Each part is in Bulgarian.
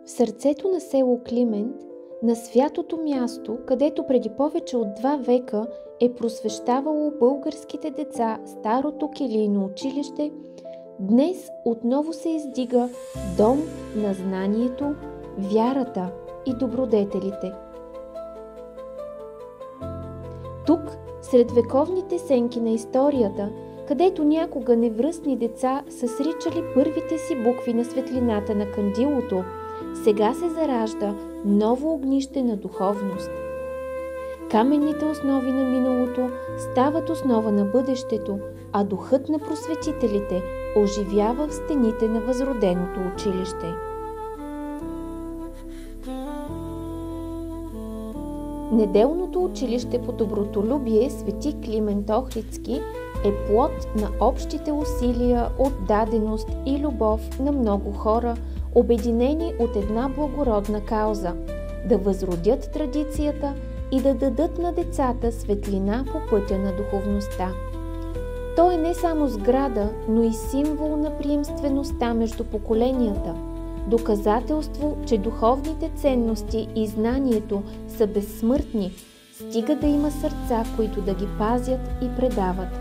В сърцето на село Климент, на святото място, където преди повече от 2 века е просвещавало българските деца старото килийно училище, днес отново се издига дом на знанието, вярата и добродетелите. Тук, сред вековните сенки на историята, където някога невръстни деца са сричали първите си букви на светлината на кандилото, сега се заражда ново огнище на духовност. Каменните основи на миналото стават основа на бъдещето, а духът на просветителите оживява в стените на възроденото училище. Неделното училище по добротолюбие Свети Климент Охридски е плод на общите усилия, отдаденост и любов на много хора, обединени от една благородна кауза – да възродят традицията и да дадат на децата светлина по пътя на духовността. То е не само сграда, но и символ на приемствеността между поколенията, доказателство, че духовните ценности и знанието са безсмъртни, стига да има сърца, които да ги пазят и предават.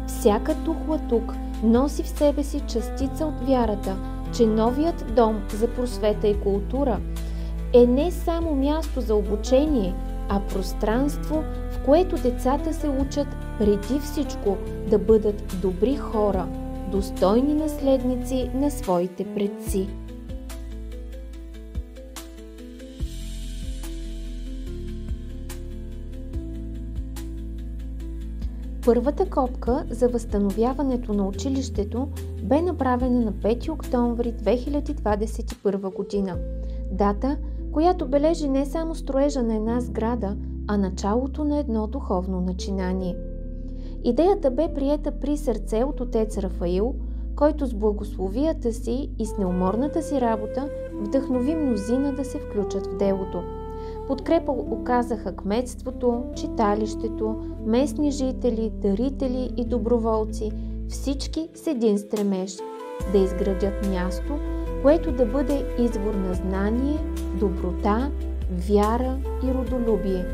Всяка тухла тук носи в себе си частица от вярата, че новият дом за просвета и култура е не само място за обучение, а пространство, в което децата се учат преди всичко да бъдат добри хора, достойни наследници на своите предци. Първата копка за възстановяването на училището бе направена на 5 октомври 2021 година, дата, която бележи не само строежа на една сграда, а началото на едно духовно начинание. Идеята бе приета при сърце от отец Рафаил, който с благословията си и с неуморната си работа вдъхнови мнозина да се включат в делото. Подкрепа оказаха кметството, читалището, местни жители, дарители и доброволци, всички с един стремеж – да изградят място, което да бъде извор на знание, доброта, вяра и родолюбие.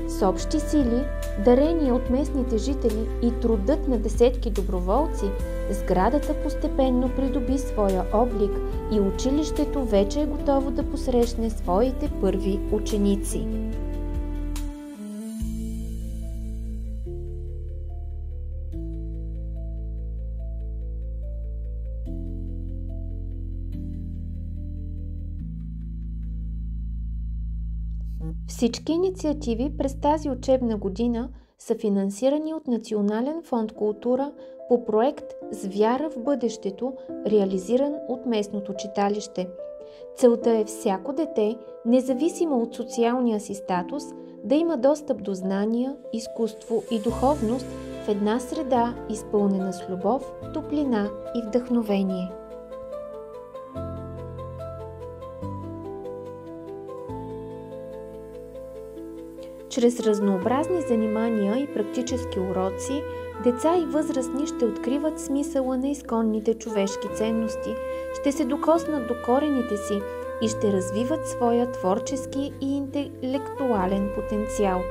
С общи сили, дарения от местните жители и трудът на десетки доброволци, сградата постепенно придоби своя облик и училището вече е готово да посрещне своите първи ученици. Всички инициативи през тази учебна година са финансирани от Национален фонд култура по проект «С вяра в бъдещето», реализиран от местното читалище. Целта е всяко дете, независимо от социалния си статус, да има достъп до знания, изкуство и духовност в една среда, изпълнена с любов, топлина и вдъхновение. Чрез разнообразни занимания и практически уроци, деца и възрастни ще откриват смисъла на изконните човешки ценности, ще се докоснат до корените си и ще развиват своя творчески и интелектуален потенциал.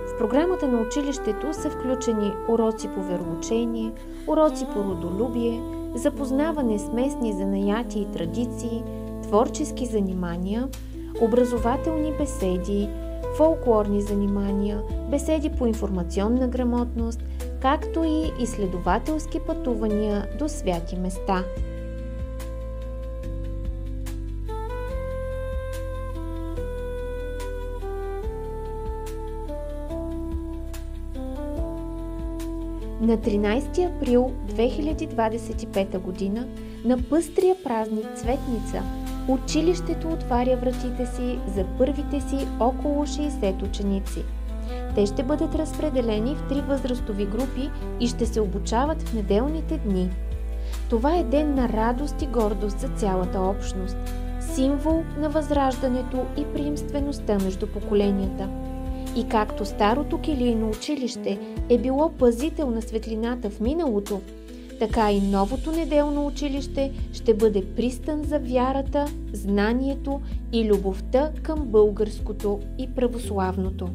В програмата на училището са включени уроци по вероучение, уроци по родолюбие, запознаване с местни занаяти и традиции, творчески занимания, образователни беседи, фолклорни занимания, беседи по информационна грамотност, както и изследователски пътувания до свети места. На 13 април 2025 г. на пъстрия празник Цветница, училището отваря вратите си за първите си около 60 ученици. Те ще бъдат разпределени в 3 възрастови групи и ще се обучават в неделните дни. Това е ден на радост и гордост за цялата общност, символ на възраждането и приемствеността между поколенията. И както старото килийно училище е било пазител на светлината в миналото, Така и новото неделно училище ще бъде пристан за вярата, знанието и любовта към българското и православното.